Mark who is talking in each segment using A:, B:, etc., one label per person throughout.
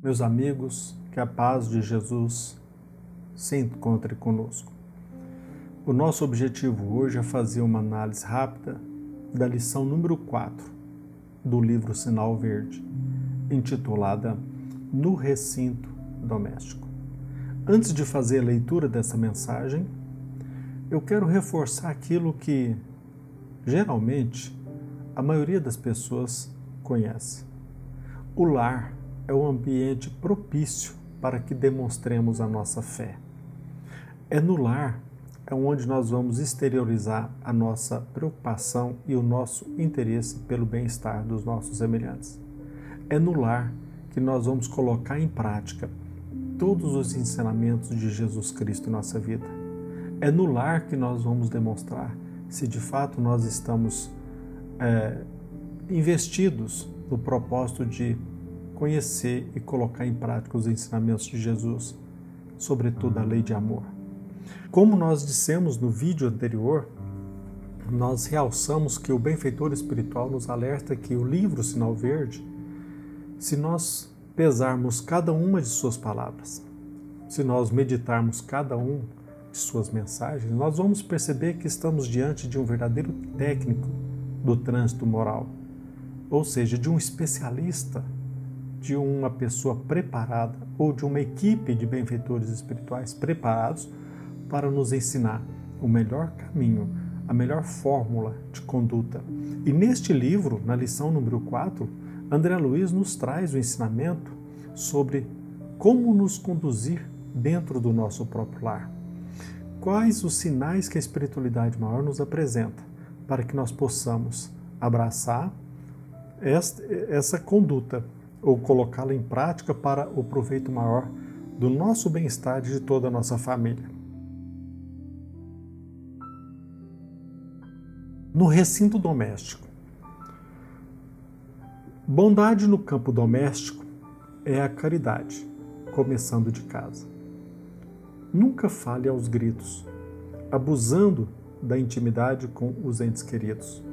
A: Meus amigos, que a paz de Jesus se encontre conosco. O nosso objetivo hoje é fazer uma análise rápida da lição número 4 do livro Sinal Verde, intitulada No Recinto Doméstico. Antes de fazer a leitura dessa mensagem, eu quero reforçar aquilo que, geralmente, a maioria das pessoas conhece. O lar é um ambiente propício para que demonstremos a nossa fé. É no lar onde nós vamos exteriorizar a nossa preocupação e o nosso interesse pelo bem-estar dos nossos semelhantes. É no lar que nós vamos colocar em prática todos os ensinamentos de Jesus Cristo em nossa vida. É no lar que nós vamos demonstrar se de fato nós estamos investidos no propósito de conhecer e colocar em prática os ensinamentos de Jesus, sobretudo a lei de amor. Como nós dissemos no vídeo anterior, nós realçamos que o benfeitor espiritual nos alerta que o livro Sinal Verde, se nós pesarmos cada uma de suas palavras, se nós meditarmos cada um de suas mensagens, nós vamos perceber que estamos diante de um verdadeiro técnico do trânsito moral, ou seja, de um especialista, de uma pessoa preparada ou de uma equipe de benfeitores espirituais preparados para nos ensinar o melhor caminho, a melhor fórmula de conduta. E neste livro, na lição número 4, André Luiz nos traz o ensinamento sobre como nos conduzir dentro do nosso próprio lar. Quais os sinais que a espiritualidade maior nos apresenta para que nós possamos abraçar essa conduta ou colocá-la em prática para o proveito maior do nosso bem-estar e de toda a nossa família. No recinto doméstico. Bondade no campo doméstico é a caridade, começando de casa. Nunca fale aos gritos, abusando da intimidade com os entes queridos.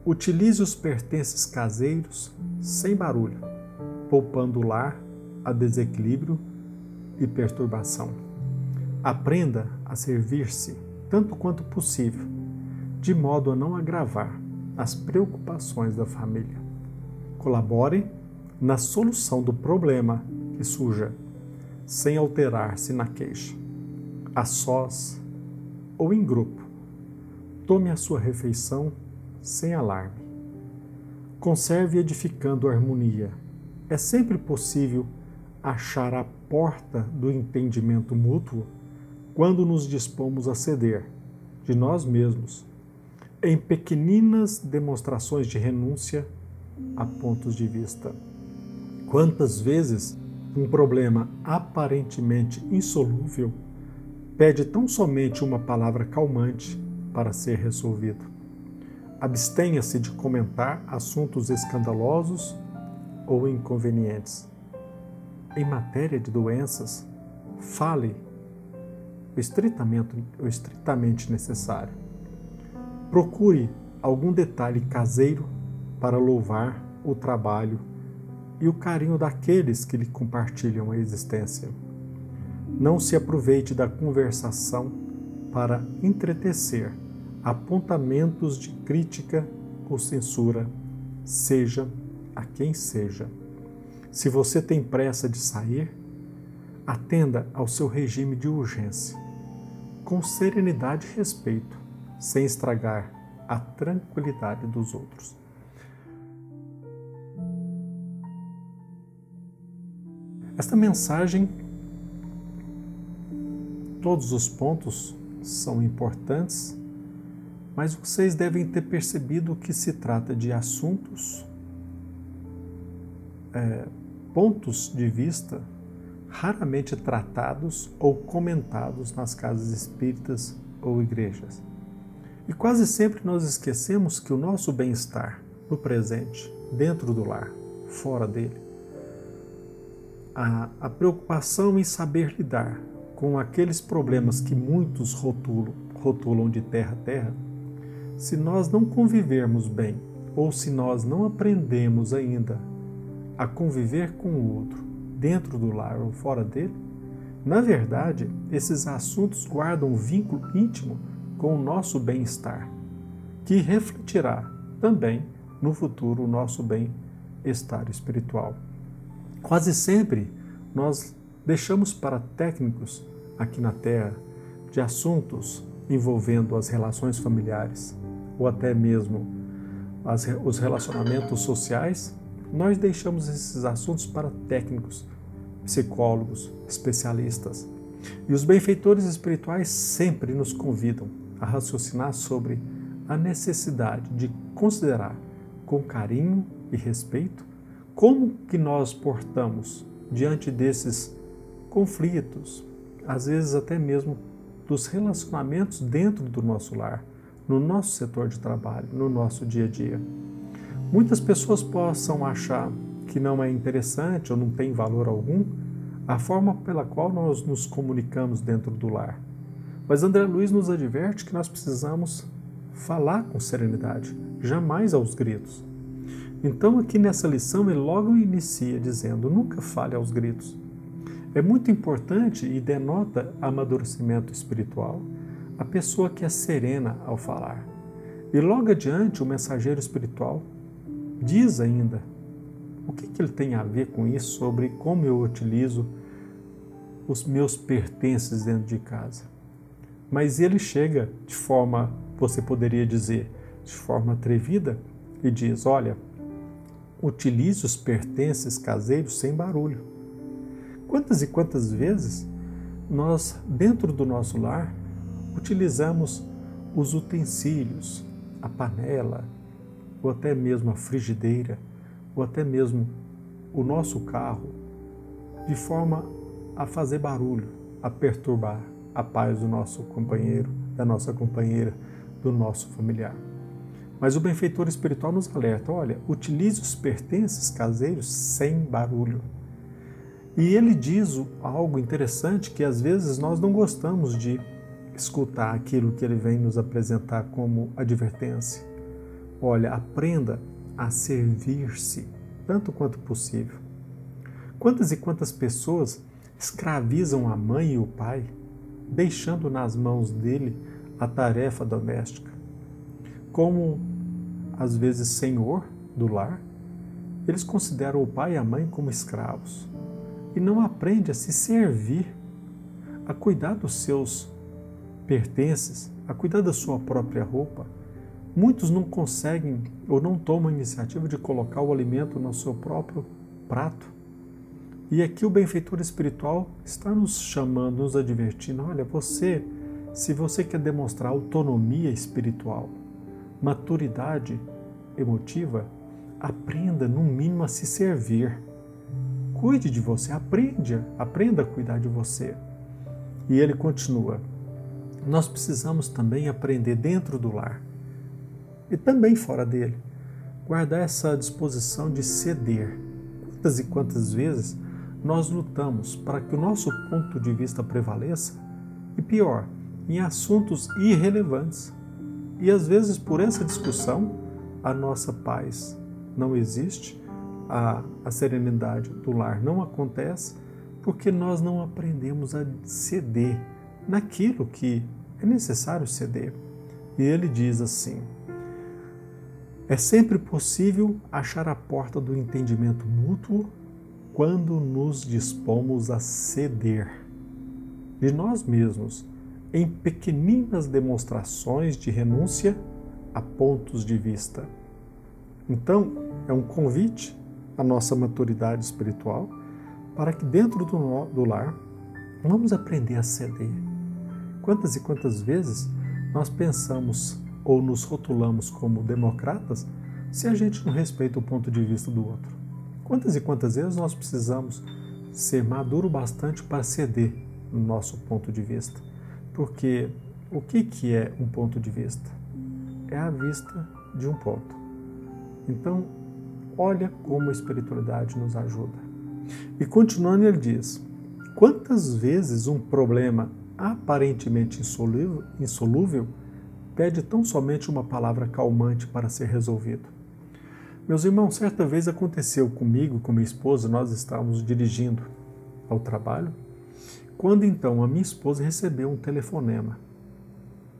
A: Utilize os pertences caseiros sem barulho, poupando o lar a desequilíbrio e perturbação. Aprenda a servir-se tanto quanto possível, de modo a não agravar as preocupações da família. Colabore na solução do problema que surja, sem alterar-se na queixa. A sós ou em grupo, tome a sua refeição sem alarme. Conserve edificando harmonia. É sempre possível achar a porta do entendimento mútuo quando nos dispomos a ceder, de nós mesmos, em pequeninas demonstrações de renúncia a pontos de vista. Quantas vezes um problema aparentemente insolúvel pede tão somente uma palavra calmante para ser resolvido? Abstenha-se de comentar assuntos escandalosos ou inconvenientes. Em matéria de doenças, fale o estritamente necessário. Procure algum detalhe caseiro para louvar o trabalho e o carinho daqueles que lhe compartilham a existência. Não se aproveite da conversação para entretecer apontamentos de crítica ou censura, seja a quem seja. Se você tem pressa de sair, atenda ao seu regime de urgência, com serenidade e respeito, sem estragar a tranquilidade dos outros. Esta mensagem, todos os pontos são importantes, mas vocês devem ter percebido que se trata de assuntos, pontos de vista raramente tratados ou comentados nas casas espíritas ou igrejas. E quase sempre nós esquecemos que o nosso bem-estar no presente, dentro do lar, fora dele, a preocupação em saber lidar com aqueles problemas que muitos rotulam de terra a terra, se nós não convivermos bem, ou se nós não aprendemos ainda a conviver com o outro dentro do lar ou fora dele, na verdade, esses assuntos guardam um vínculo íntimo com o nosso bem-estar, que refletirá também no futuro o nosso bem-estar espiritual. Quase sempre nós deixamos para técnicos aqui na Terra de assuntos envolvendo as relações familiares ou até mesmo os relacionamentos sociais, nós deixamos esses assuntos para técnicos, psicólogos, especialistas. E os benfeitores espirituais sempre nos convidam a raciocinar sobre a necessidade de considerar com carinho e respeito como que nós portamos diante desses conflitos, às vezes até mesmo dos relacionamentos dentro do nosso lar, no nosso setor de trabalho, no nosso dia a dia. Muitas pessoas possam achar que não é interessante ou não tem valor algum a forma pela qual nós nos comunicamos dentro do lar. Mas André Luiz nos adverte que nós precisamos falar com serenidade, jamais aos gritos. Então aqui nessa lição ele logo inicia dizendo: nunca fale aos gritos. É muito importante e denota amadurecimento espiritual a pessoa que é serena ao falar. E logo adiante o mensageiro espiritual diz ainda o que ele tem a ver com isso, sobre como eu utilizo os meus pertences dentro de casa. Mas ele chega de forma, você poderia dizer, de forma atrevida e diz: olha, utilize os pertences caseiros sem barulho. Quantas e quantas vezes nós, dentro do nosso lar, utilizamos os utensílios, a panela, ou até mesmo a frigideira, ou até mesmo o nosso carro, de forma a fazer barulho, a perturbar a paz do nosso companheiro, da nossa companheira, do nosso familiar. Mas o benfeitor espiritual nos alerta: olha, utilize os pertences caseiros sem barulho. E ele diz algo interessante que às vezes nós não gostamos de escutar aquilo que ele vem nos apresentar como advertência. Olha, aprenda a servir-se tanto quanto possível. Quantas e quantas pessoas escravizam a mãe e o pai, deixando nas mãos dele a tarefa doméstica? Como, às vezes, senhor do lar, eles consideram o pai e a mãe como escravos e não aprendem a se servir, a cuidar dos seus pertences, a cuidar da sua própria roupa. Muitos não conseguem ou não tomam a iniciativa de colocar o alimento no seu próprio prato. E aqui o benfeitor espiritual está nos chamando, nos advertindo: olha, se você quer demonstrar autonomia espiritual, maturidade emotiva, aprenda no mínimo a se servir. Cuide de você, aprenda a cuidar de você. E ele continua: nós precisamos também aprender dentro do lar e também fora dele, guardar essa disposição de ceder. Quantas e quantas vezes nós lutamos para que o nosso ponto de vista prevaleça, e pior, em assuntos irrelevantes. E às vezes por essa discussão a nossa paz não existe, a serenidade do lar não acontece, porque nós não aprendemos a ceder naquilo que é necessário ceder. E ele diz assim: é sempre possível achar a porta do entendimento mútuo quando nos dispomos a ceder de nós mesmos em pequeninas demonstrações de renúncia a pontos de vista. Então, é um convite à nossa maturidade espiritual para que dentro do lar vamos aprender a ceder. Quantas e quantas vezes nós pensamos ou nos rotulamos como democratas se a gente não respeita o ponto de vista do outro? Quantas e quantas vezes nós precisamos ser maduro bastante para ceder no nosso ponto de vista? Porque o que é um ponto de vista? É a vista de um ponto. Então, olha como a espiritualidade nos ajuda. E continuando, ele diz: quantas vezes um problema aparentemente insolúvel pede tão somente uma palavra calmante para ser resolvido? Meus irmãos, certa vez aconteceu comigo, com minha esposa, nós estávamos dirigindo ao trabalho, quando então a minha esposa recebeu um telefonema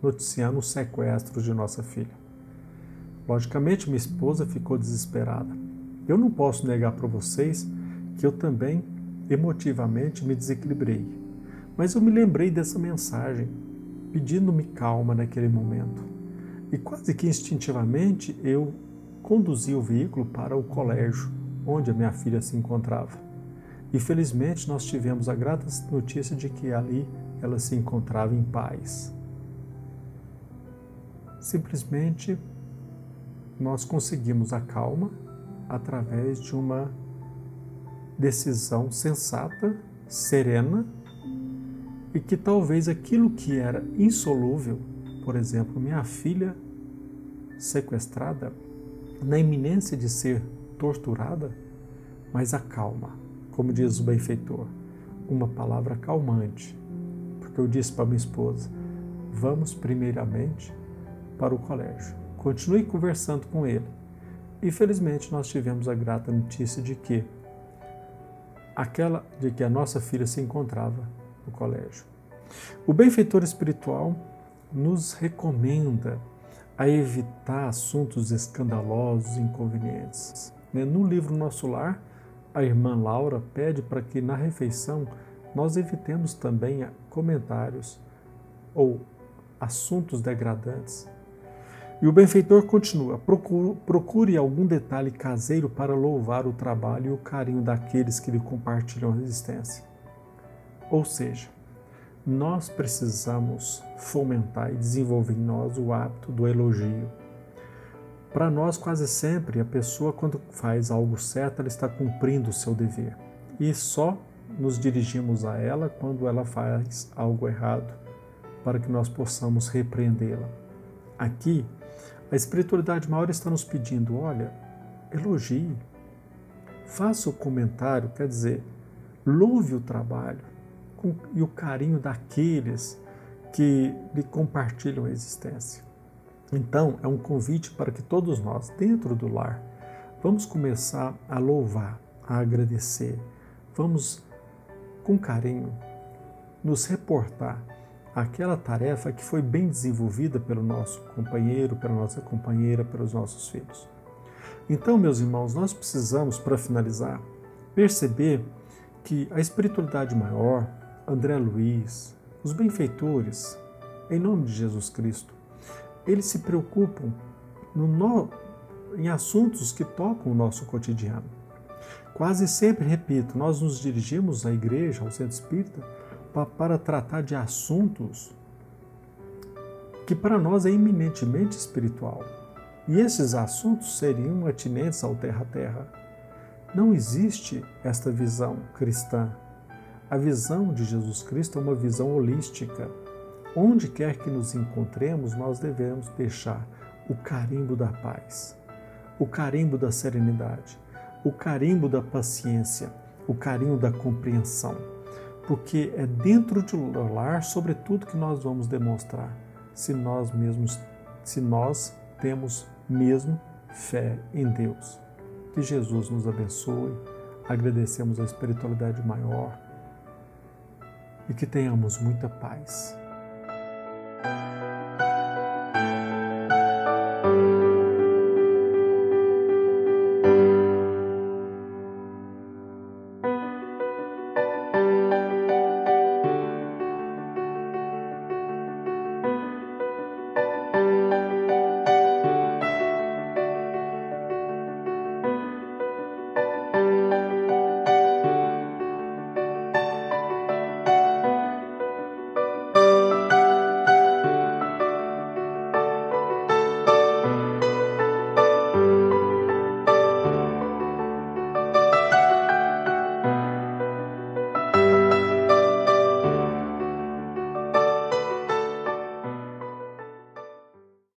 A: noticiando o sequestro de nossa filha. Logicamente, minha esposa ficou desesperada. Eu não posso negar para vocês que eu também emotivamente me desequilibrei, mas eu me lembrei dessa mensagem, pedindo-me calma naquele momento. E quase que instintivamente eu conduzi o veículo para o colégio onde a minha filha se encontrava. E felizmente nós tivemos a grata notícia de que ali ela se encontrava em paz. Simplesmente nós conseguimos a calma através de uma decisão sensata, serena, e que talvez aquilo que era insolúvel, por exemplo, minha filha sequestrada, na iminência de ser torturada, mas a calma, como diz o benfeitor, uma palavra calmante, porque eu disse para minha esposa, vamos primeiramente para o colégio, continue conversando com ele, e felizmente nós tivemos a grata notícia de que a nossa filha se encontrava no colégio. O benfeitor espiritual nos recomenda a evitar assuntos escandalosos e inconvenientes. No livro Nosso Lar, a irmã Laura pede para que na refeição nós evitemos também comentários ou assuntos degradantes. E o benfeitor continua, procure algum detalhe caseiro para louvar o trabalho e o carinho daqueles que lhe compartilham a existência. Ou seja, nós precisamos fomentar e desenvolver em nós o hábito do elogio. Para nós, quase sempre, a pessoa, quando faz algo certo, ela está cumprindo o seu dever. E só nos dirigimos a ela quando ela faz algo errado, para que nós possamos repreendê-la. Aqui, a espiritualidade maior está nos pedindo, olha, elogie, faça o comentário, quer dizer, louve o trabalho e o carinho daqueles que lhe compartilham a existência. Então, é um convite para que todos nós, dentro do lar, vamos começar a louvar, a agradecer, vamos, com carinho, nos reportar aquela tarefa que foi bem desenvolvida pelo nosso companheiro, pela nossa companheira, pelos nossos filhos. Então, meus irmãos, nós precisamos, para finalizar, perceber que a espiritualidade maior, André Luiz, os benfeitores, em nome de Jesus Cristo, eles se preocupam em assuntos que tocam o nosso cotidiano. Quase sempre, repito, nós nos dirigimos à igreja, ao centro espírita, para tratar de assuntos que para nós é eminentemente espiritual. E esses assuntos seriam atinentes ao terra-terra. Não existe esta visão cristã. A visão de Jesus Cristo é uma visão holística. Onde quer que nos encontremos, nós devemos deixar o carimbo da paz, o carimbo da serenidade, o carimbo da paciência, o carimbo da compreensão. Porque é dentro do lar, sobretudo, que nós vamos demonstrar se nós temos mesmo fé em Deus. Que Jesus nos abençoe, agradecemos a espiritualidade maior e que tenhamos muita paz.